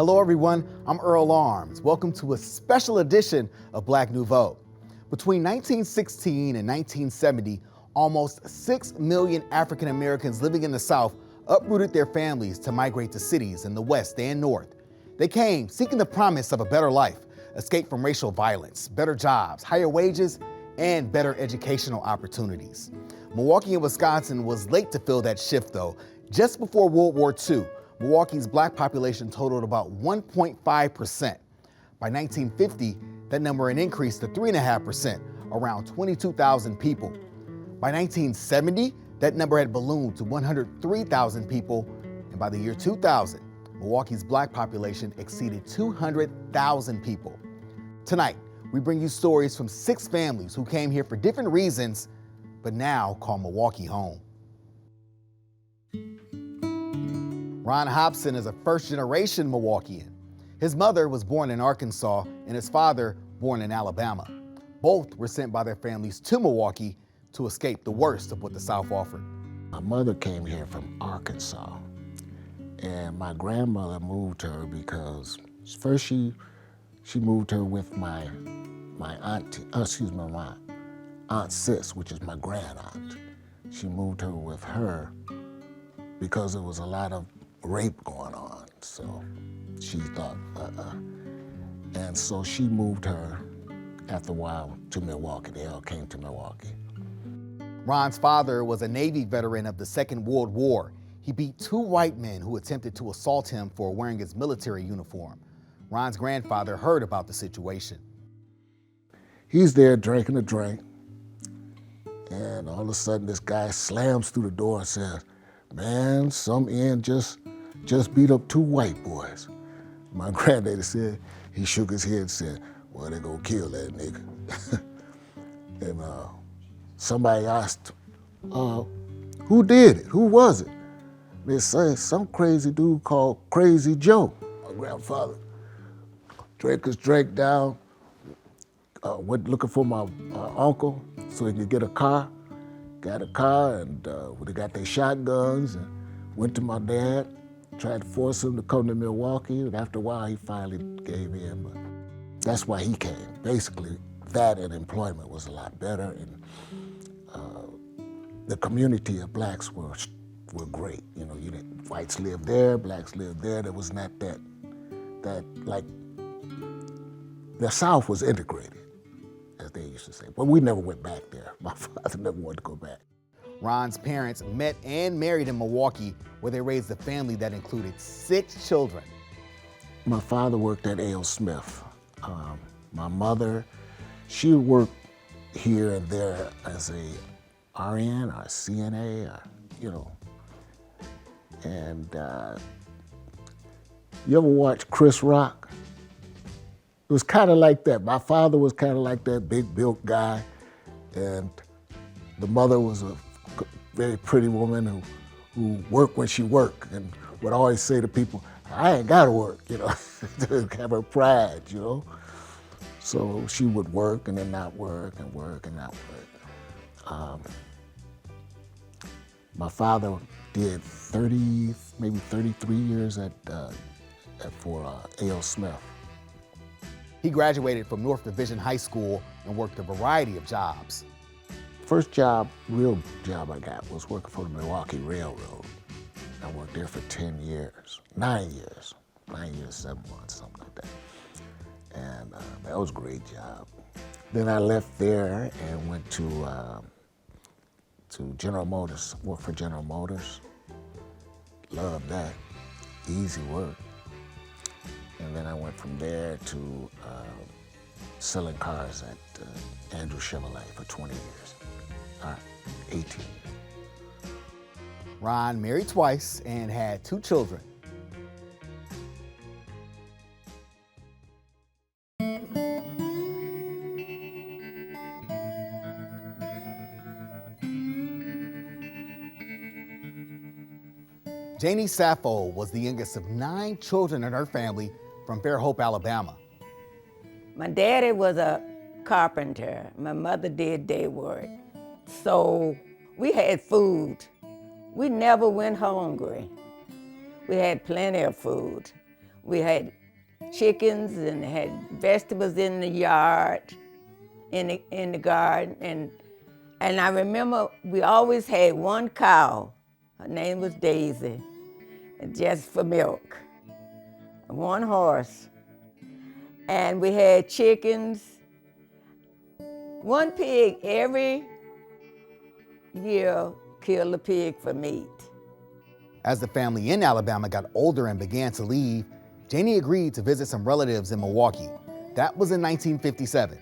Hello everyone, I'm Earl Arms. Welcome to a special edition of Black Nouveau. Between 1916 and 1970, almost 6 million African Americans living in the South uprooted their families to migrate to cities in the West and North. They came seeking the promise of a better life, escape from racial violence, better jobs, higher wages, and better educational opportunities. Milwaukee and Wisconsin was late to feel that shift though. Just before World War II, Milwaukee's black population totaled about 1.5%. By 1950, that number had increased to 3.5%, around 22,000 people. By 1970, that number had ballooned to 103,000 people, and by the year 2000, Milwaukee's black population exceeded 200,000 people. Tonight, we bring you stories from 6 families who came here for different reasons, but now call Milwaukee home. Ron Hopson is a first-generation Milwaukeean. His mother was born in Arkansas and his father born in Alabama. Both were sent by their families to Milwaukee to escape the worst of what the South offered. My mother came here from Arkansas, and my grandmother moved her because first she moved her with my aunt Sis, which is my grand aunt. She moved her with her because there was a lot of rape going on, so she thought, And so she moved her after a while to Milwaukee. They all came to Milwaukee. Ron's father was a Navy veteran of the Second World War. He beat 2 white men who attempted to assault him for wearing his military uniform. Ron's grandfather heard about the situation. He's there drinking a drink, and all of a sudden this guy slams through the door and says, "Man, some end just beat up 2 white boys." My granddaddy said, he shook his head and said, "Well, they gonna kill that nigga." And somebody asked, who did it? Who was it? They say some crazy dude called Crazy Joe. My grandfather drank his drink down, went looking for my uncle so he could get a car. Got a car, and they got their shotguns and went to my dad, tried to force him to come to Milwaukee, and after a while he finally gave in. But that's why he came. Basically, that and employment was a lot better, and the community of blacks were great. You know, whites lived there, blacks lived there. There was not that like, the South was integrated, as they used to say. But we never went back there. My father never wanted to go back. Ron's parents met and married in Milwaukee, where they raised a family that included 6 children. My father worked at A.L. Smith. My mother, she worked here and there as a RN or CNA, or, And you ever watch Chris Rock? It was kind of like that. My father was kind of like that big built guy, and the mother was a very pretty woman who worked when she worked and would always say to people, "I ain't gotta work," to have her pride, So she would work and then not work and work and not work. My father did 30, maybe 33 years for A.L. Smith. He graduated from North Division High School and worked a variety of jobs. First real job I got was working for the Milwaukee Railroad. I worked there for 9 years, 7 months, something like that. And that was a great job. Then I left there and went to General Motors, worked for General Motors. Loved that, easy work. And then I went from there to selling cars at Andrew Chevrolet for 20 years, 18. Ron married twice and had 2 children. Janie Saffold was the youngest of 9 children in her family from Fairhope, Alabama. My daddy was a carpenter. My mother did day work. So we had food. We never went hungry. We had plenty of food. We had chickens and had vegetables in the yard, in the garden. And I remember we always had one cow. Her name was Daisy, just for milk. One horse. And we had chickens. One pig every year killed a pig for meat. As the family in Alabama got older and began to leave, Janie agreed to visit some relatives in Milwaukee. That was in 1957.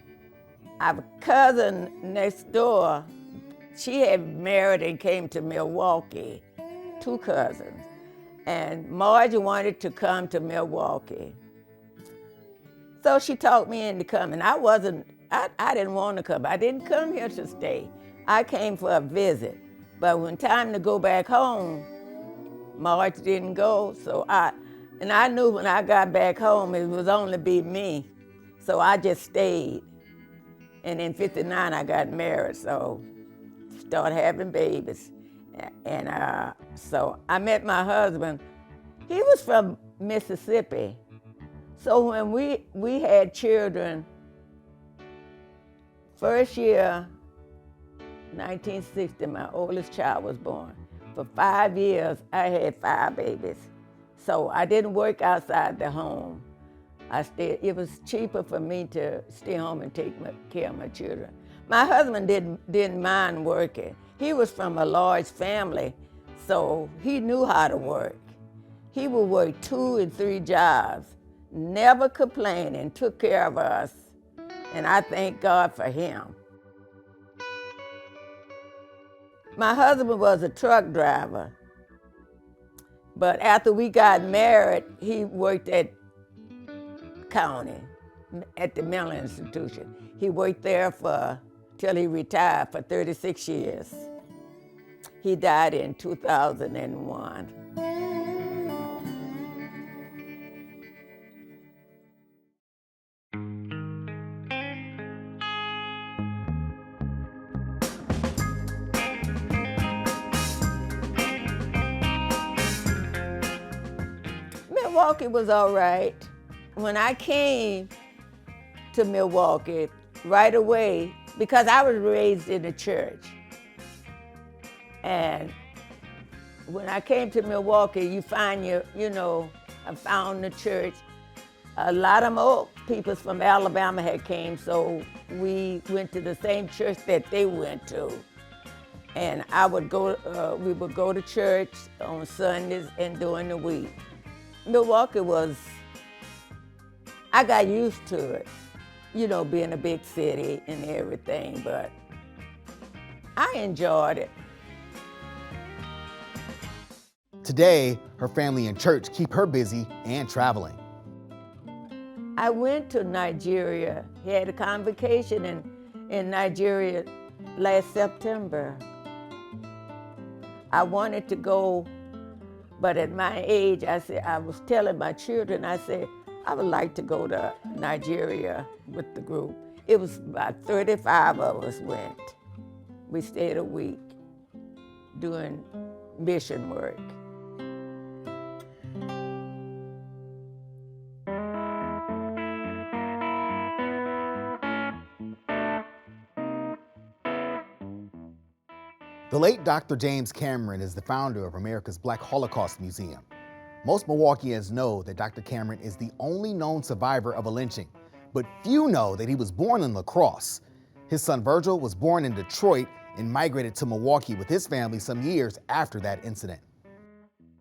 I have a cousin next door. She had married and came to Milwaukee, 2 cousins. And Margie wanted to come to Milwaukee. So she talked me into coming. I didn't want to come. I didn't come here to stay. I came for a visit. But when time to go back home, Marge didn't go. And I knew when I got back home, it was only be me. So I just stayed. And in '59, I got married, so started having babies. And so I met my husband. He was from Mississippi. So when we had children, first year, 1960, my oldest child was born. For 5 years, I had 5 babies. So I didn't work outside the home. It was cheaper for me to stay home and take care of my children. My husband didn't mind working. He was from a large family, so he knew how to work. He would work 2 and 3 jobs, never complained, and took care of us. And I thank God for him. My husband was a truck driver, but after we got married, he worked at county, at the mental institution. He worked there till he retired for 36 years. He died in 2001. Milwaukee was all right. When I came to Milwaukee right away, because I was raised in the church, and when I came to Milwaukee, you find I found the church. A lot of more people from Alabama had came, so we went to the same church that they went to. And we would go to church on Sundays and during the week. Milwaukee I got used to it, being a big city and everything, but I enjoyed it. Today, her family and church keep her busy and traveling. I went to Nigeria, had a convocation in Nigeria last September. I wanted to go, but at my age, I was telling my children, I said, I would like to go to Nigeria with the group. It was about 35 of us went. We stayed a week doing mission work. The late Dr. James Cameron is the founder of America's Black Holocaust Museum. Most Milwaukeeans know that Dr. Cameron is the only known survivor of a lynching, but few know that he was born in La Crosse. His son Virgil was born in Detroit and migrated to Milwaukee with his family some years after that incident.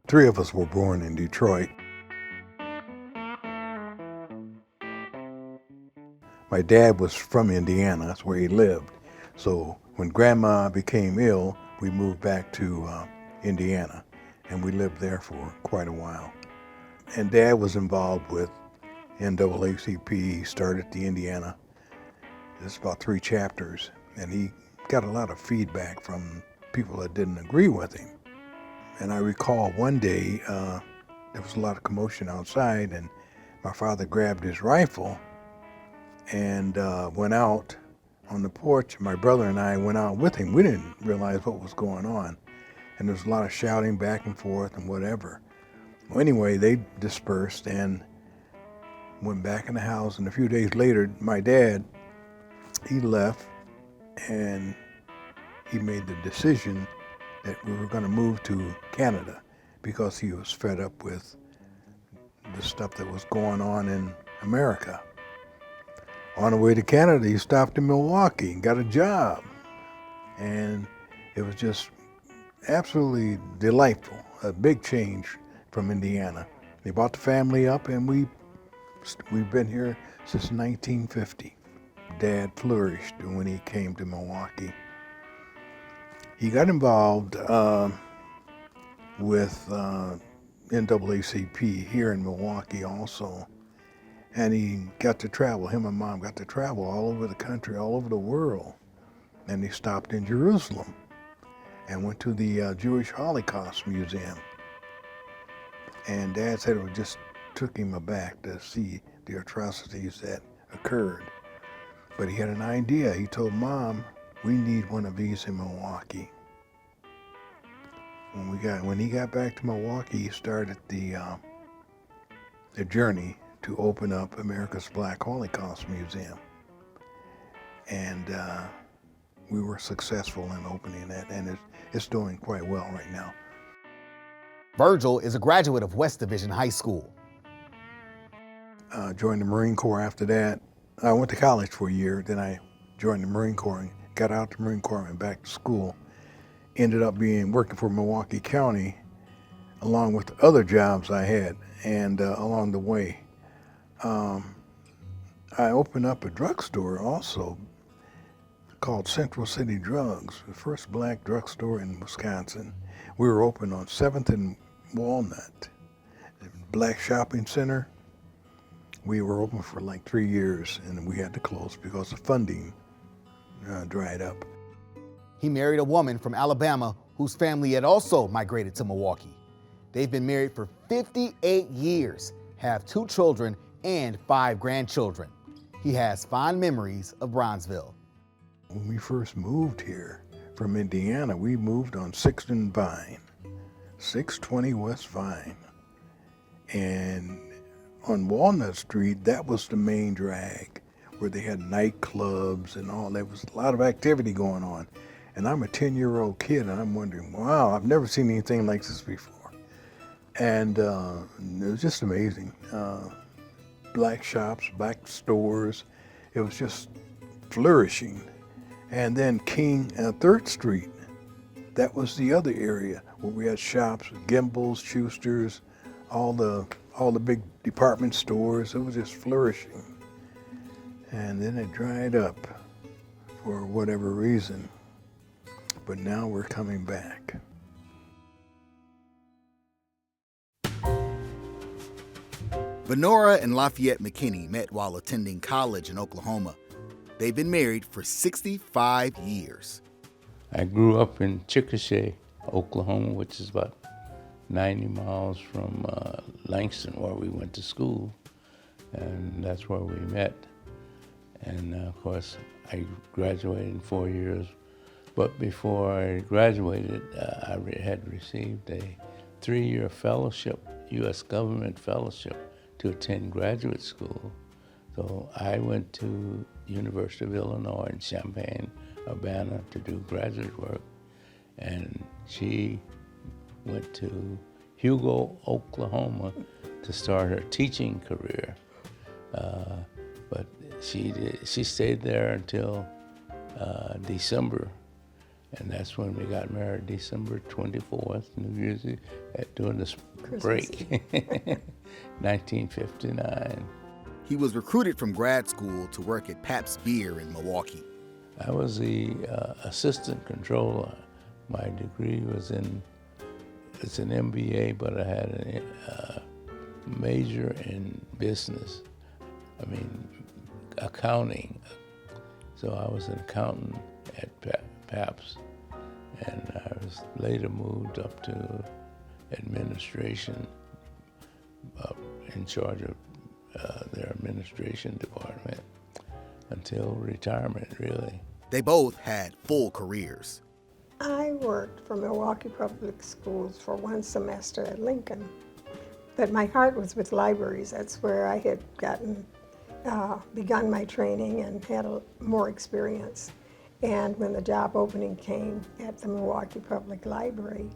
3 of us were born in Detroit. My dad was from Indiana, that's where he lived. So when Grandma became ill, we moved back to Indiana, and we lived there for quite a while. And Dad was involved with NAACP. He started the Indiana. It's about 3 chapters, and he got a lot of feedback from people that didn't agree with him. And I recall one day, there was a lot of commotion outside, and my father grabbed his rifle and went out on the porch. My brother and I went out with him. We didn't realize what was going on. And there was a lot of shouting back and forth and whatever. Well, anyway, they dispersed, and went back in the house, and a few days later, my dad, he left, and he made the decision that we were going to move to Canada because he was fed up with the stuff that was going on in America. On the way to Canada, he stopped in Milwaukee and got a job. And it was just absolutely delightful, a big change from Indiana. They brought the family up, and we've been here since 1950. Dad flourished when he came to Milwaukee. He got involved with NAACP here in Milwaukee also. And he got to travel, him and Mom got to travel all over the country, all over the world. And he stopped in Jerusalem and went to the Jewish Holocaust Museum. And Dad said it just took him aback to see the atrocities that occurred. But he had an idea. He told Mom, we need one of these in Milwaukee. When he got back to Milwaukee, he started the journey to open up America's Black Holocaust Museum. And we were successful in opening that, and it's doing quite well right now. Virgil is a graduate of West Division High School. Joined the Marine Corps after that. I went to college for a year, then I joined the Marine Corps and got out the Marine Corps and went back to school. Ended up working for Milwaukee County along with other jobs I had, and along the way I opened up a drugstore also called Central City Drugs, the first black drugstore in Wisconsin. We were open on 7th and Walnut, black shopping center. We were open for like 3 years, and we had to close because the funding dried up. He married a woman from Alabama whose family had also migrated to Milwaukee. They've been married for 58 years, have 2 children and 5 grandchildren. He has fond memories of Bronzeville. When we first moved here from Indiana, we moved on 6th and Vine, 620 West Vine. And on Walnut Street, that was the main drag, where they had nightclubs and all. There was a lot of activity going on. And I'm a 10-year-old kid, and I'm wondering, wow, I've never seen anything like this before. And it was just amazing. Black shops, black stores, it was just flourishing. And then 3rd Street, that was the other area where we had shops, Gimbels, Schuster's, all the big department stores. It was just flourishing. And then it dried up for whatever reason. But now we're coming back. Venora and Lafayette McKinney met while attending college in Oklahoma. They've been married for 65 years. I grew up in Chickasha, Oklahoma, which is about 90 miles from Langston, where we went to school, and that's where we met. And of course, I graduated in 4 years. But before I graduated, I had received a 3-year fellowship, U.S. government fellowship, to attend graduate school. So I went to University of Illinois in Champaign-Urbana to do graduate work, and she went to Hugo, Oklahoma to start her teaching career. But she stayed there until December. And that's when we got married, December 24th, New Year's Eve, during this break, 1959. He was recruited from grad school to work at Pabst Beer in Milwaukee. I was the assistant controller. My degree was it's an MBA, but I had a major in business. Accounting. So I was an accountant at Pabst, and I was later moved up to administration, in charge of their administration department until retirement, really. They both had full careers. I worked for Milwaukee Public Schools for 1 semester at Lincoln. But my heart was with libraries. That's where I had begun my training and had more experience. And when the job opening came at the Milwaukee Public Library,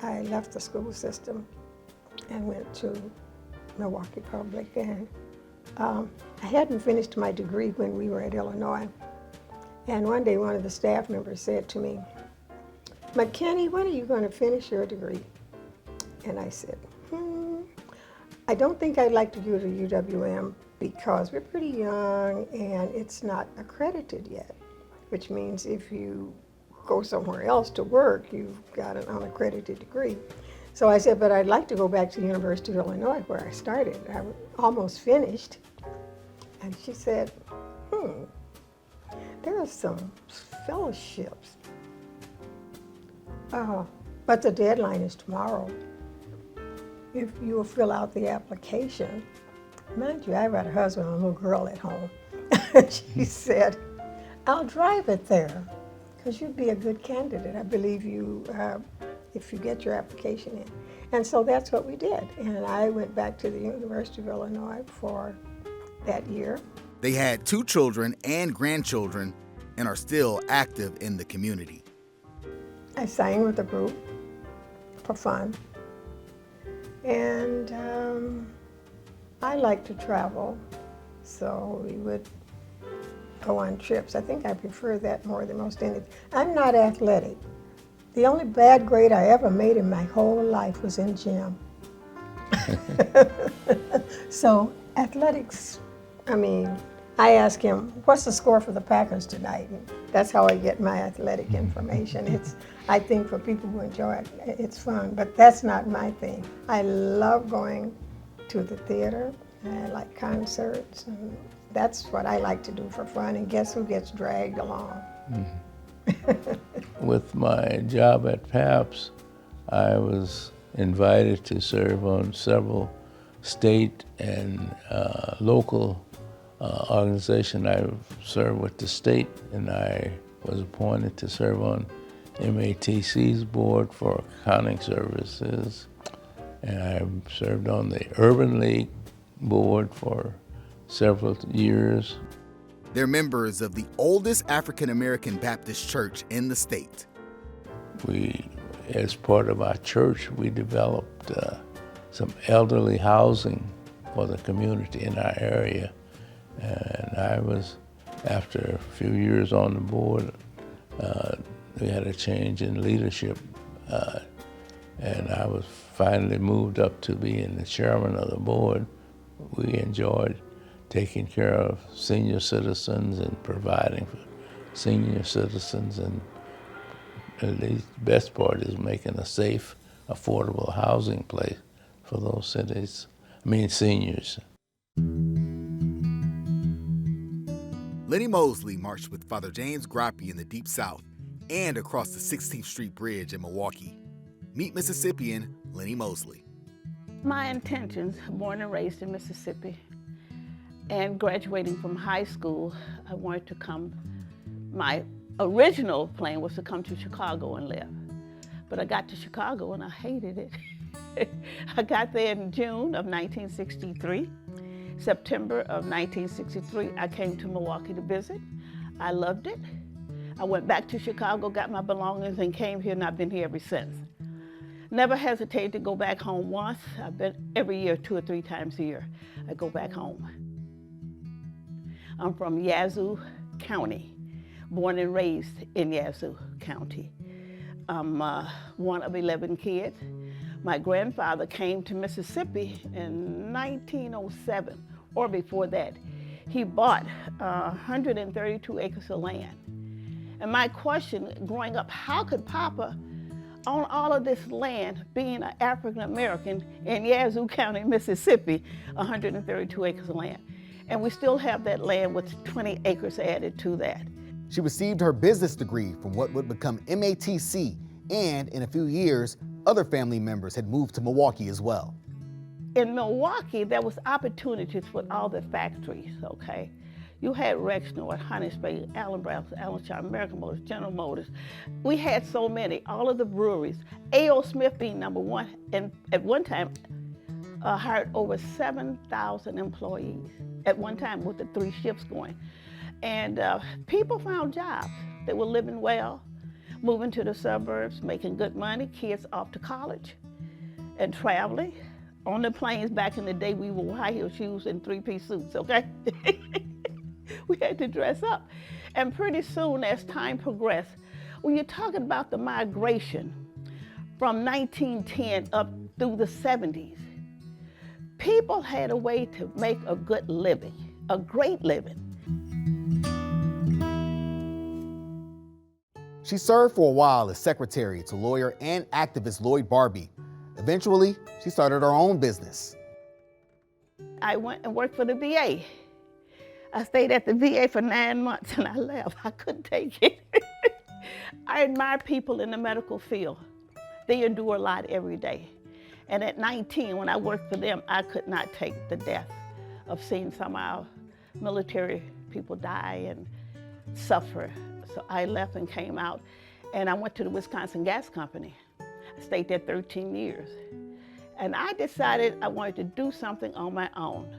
I left the school system and went to Milwaukee Public. And I hadn't finished my degree when we were at Illinois. And one day one of the staff members said to me, "McKinney, when are you going to finish your degree?" And I said, I don't think I'd like to go to UWM because we're pretty young and it's not accredited yet, which means if you go somewhere else to work, you've got an unaccredited degree. So I said, but I'd like to go back to the University of Illinois where I started. I was almost finished. And she said, there are some fellowships. But the deadline is tomorrow. If you will fill out the application. Mind you, I've got a husband and a little girl at home. She said, I'll drive it there because you'd be a good candidate. I believe you, if you get your application in. And so that's what we did. And I went back to the University of Illinois for that year. They had 2 children and grandchildren and are still active in the community. I sang with a group for fun. And I like to travel, so we would go on trips. I think I prefer that more than most anything. I'm not athletic. The only bad grade I ever made in my whole life was in gym. So athletics, I ask him, what's the score for the Packers tonight? And that's how I get my athletic information. I think for people who enjoy it, it's fun, but that's not my thing. I love going to the theater, and I like concerts, and that's what I like to do for fun, and guess who gets dragged along? With my job at PAPS, I was invited to serve on several state and local organizations. I served with the state, and I was appointed to serve on MATC's board for accounting services, and I served on the Urban League board for several years. They're members of the oldest African-American Baptist church in the state. We, as part of our church, we developed some elderly housing for the community in our area. And I was, after a few years on the board, we had a change in leadership, and I was finally moved up to being the chairman of the board. We enjoyed taking care of senior citizens and providing for senior citizens, and the best part is making a safe, affordable housing place for those seniors. Lenny Mosley marched with Father James Grappy in the Deep South and across the 16th Street Bridge in Milwaukee. Meet Mississippian Lenny Mosley. My intentions, born and raised in Mississippi, and graduating from high school, I wanted to come, my original plan was to come to Chicago and live. But I got to Chicago and I hated it. I got there in June of 1963. September of 1963, I came to Milwaukee to visit. I loved it. I went back to Chicago, got my belongings, and came here, and I've been here ever since. Never hesitated to go back home once. I've been every year, 2 or 3 times a year, I go back home. I'm from Yazoo County, born and raised in Yazoo County. I'm one of 11 kids. My grandfather came to Mississippi in 1907, or before that. He bought 132 acres of land. And my question growing up, how could Papa own all of this land, being an African American in Yazoo County, Mississippi, 132 acres of land? And we still have that land with 20 acres added to that. She received her business degree from what would become MATC, and in a few years, other family members had moved to Milwaukee as well. In Milwaukee, there was opportunities with all the factories, okay? You had Rexnord, Honey Spray, Allen Brown, Allen Shaw, American Motors, General Motors. We had so many, all of the breweries. A.O. Smith being number one, and at one time, hired over 7,000 employees at one time with the 3 shifts going. And people found jobs. They were living well, moving to the suburbs, making good money, kids off to college and traveling. On the planes back in the day, we wore high heel shoes and 3-piece suits, okay? We had to dress up. And pretty soon, as time progressed, when you're talking about the migration from 1910 up through the 70s, people had a way to make a good living, a great living. She served for a while as secretary to lawyer and activist Lloyd Barbie. Eventually, she started her own business. I went and worked for the VA. I stayed at the VA for 9 months and I left. I couldn't take it. I admire people in the medical field. They endure a lot every day. And at 19, when I worked for them, I could not take the death of seeing some of our military people die and suffer. So I left and came out, and I went to the Wisconsin Gas Company. I stayed there 13 years. And I decided I wanted to do something on my own.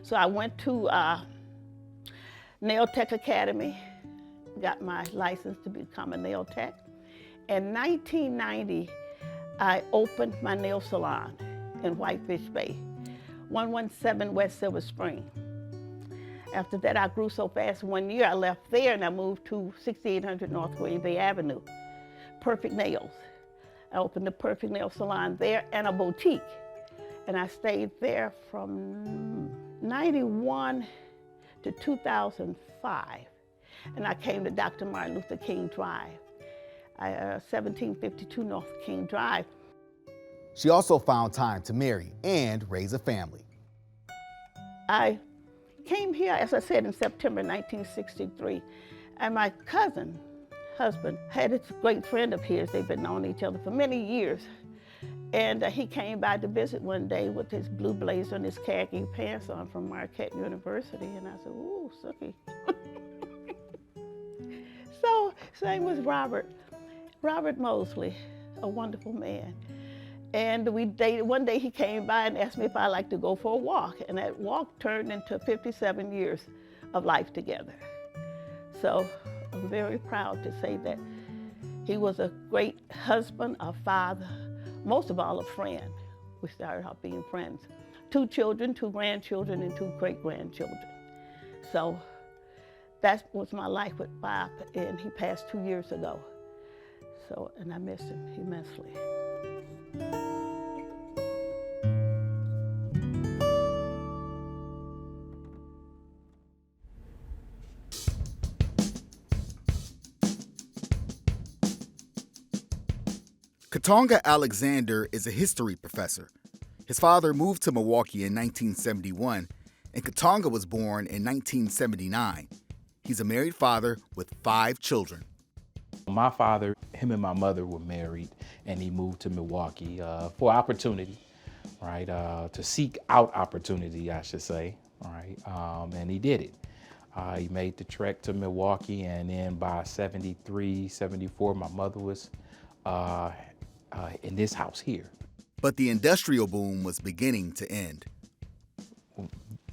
So I went to Nail Tech Academy, got my license to become a nail tech. In 1990, I opened my nail salon in Whitefish Bay, 117 West Silver Spring. After that, I grew so fast, 1 year I left there and I moved to 6800 North Green Bay Avenue, Perfect Nails. I opened the Perfect Nail Salon there and a boutique. And I stayed there from 91 to 2005. And I came to Dr. Martin Luther King Drive, 1752 North King Drive. She also found time to marry and raise a family. I came here, as I said, in September 1963, and my cousin, husband, had a great friend of his. They've been knowing each other for many years. And he came by to visit one day with his blue blazer and his khaki pants on from Marquette University. And I said, ooh, Sookie. So, same with Robert Mosley, a wonderful man. And we dated. One day he came by and asked me if I'd like to go for a walk. And that walk turned into 57 years of life together. So I'm very proud to say that he was a great husband, a father, most of all a friend. We started out being friends. 2 children, 2 grandchildren, and 2 great-grandchildren. So that was my life with Bob, and he passed 2 years ago. So, and I miss him immensely. Katonga Alexander is a history professor. His father moved to Milwaukee in 1971, and Katonga was born in 1979. He's a married father with 5 children. My father, him and my mother were married, and he moved to Milwaukee for opportunity, right? To seek out opportunity, I should say, right? And he did it. He made the trek to Milwaukee, and then by 73, 74, my mother was in this house here. But the industrial boom was beginning to end.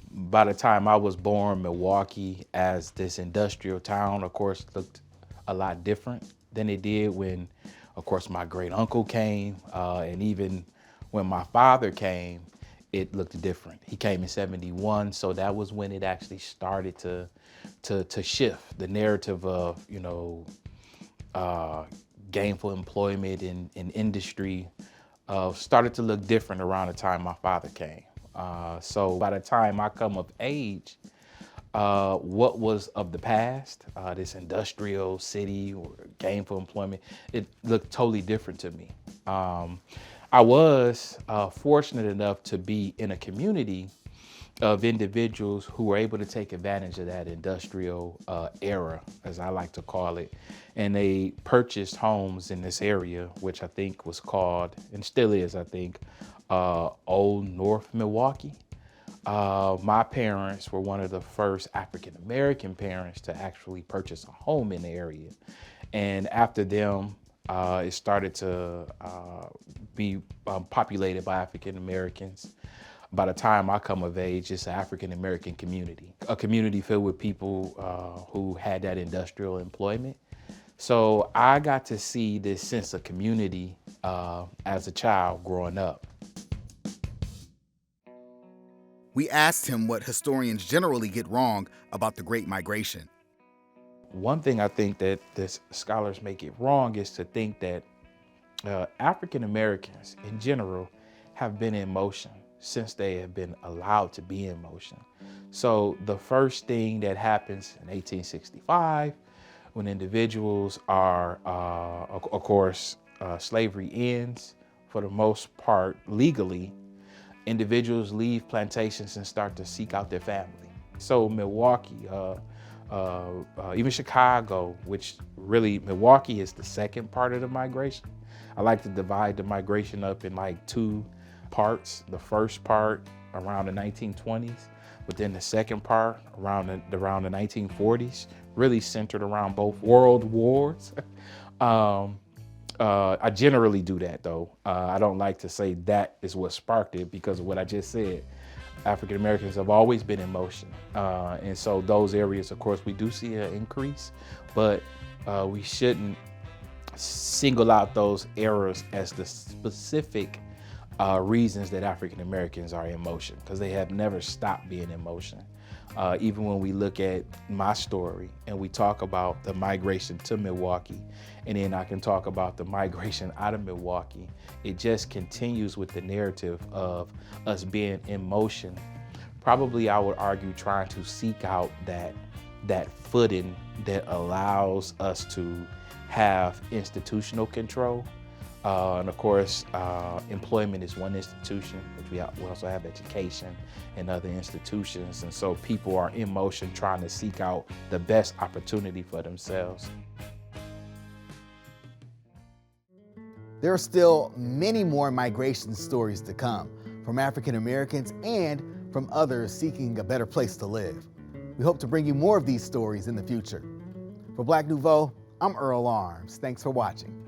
By the time I was born, Milwaukee, as this industrial town, of course, looked a lot different than it did when, of course, my great uncle came, and even when my father came, it looked different. He came in 71, so that was when it actually started to shift. The narrative of, gainful employment in industry started to look different around the time my father came. So by the time I come of age, what was of the past, this industrial city or gainful employment, it looked totally different to me. I was fortunate enough to be in a community of individuals who were able to take advantage of that industrial era, as I like to call it. And they purchased homes in this area, which I think was called, and still is, I think, Old North Milwaukee. My parents were one of the first African-American parents to actually purchase a home in the area. And after them, It started to be populated by African Americans. By the time I come of age, it's an African American community, a community filled with people who had that industrial employment. So I got to see this sense of community as a child growing up. We asked him what historians generally get wrong about the Great Migration. One thing I think that the scholars make it wrong is to think that African Americans in general have been in motion since they have been allowed to be in motion. So the first thing that happens in 1865, when individuals are, of course, slavery ends for the most part legally, individuals leave plantations and start to seek out their family. So Milwaukee, even Chicago, which really Milwaukee is the second part of the migration. I like to divide the migration up in like two parts. The first part around the 1920s, but then the second part around the 1940s, really centered around both world wars. I generally do that though. I don't like to say that is what sparked it because of what I just said. African Americans have always been in motion. And so those areas, of course, we do see an increase, but we shouldn't single out those eras as the specific reasons that African Americans are in motion, because they have never stopped being in motion. Even when we look at my story and we talk about the migration to Milwaukee, and then I can talk about the migration out of Milwaukee, it just continues with the narrative of us being in motion. Probably I would argue trying to seek out that footing that allows us to have institutional control. And of course, employment is one institution, but we also have education and other institutions. And so people are in motion trying to seek out the best opportunity for themselves. There are still many more migration stories to come from African Americans and from others seeking a better place to live. We hope to bring you more of these stories in the future. For Black Nouveau, I'm Earl Arms. Thanks for watching.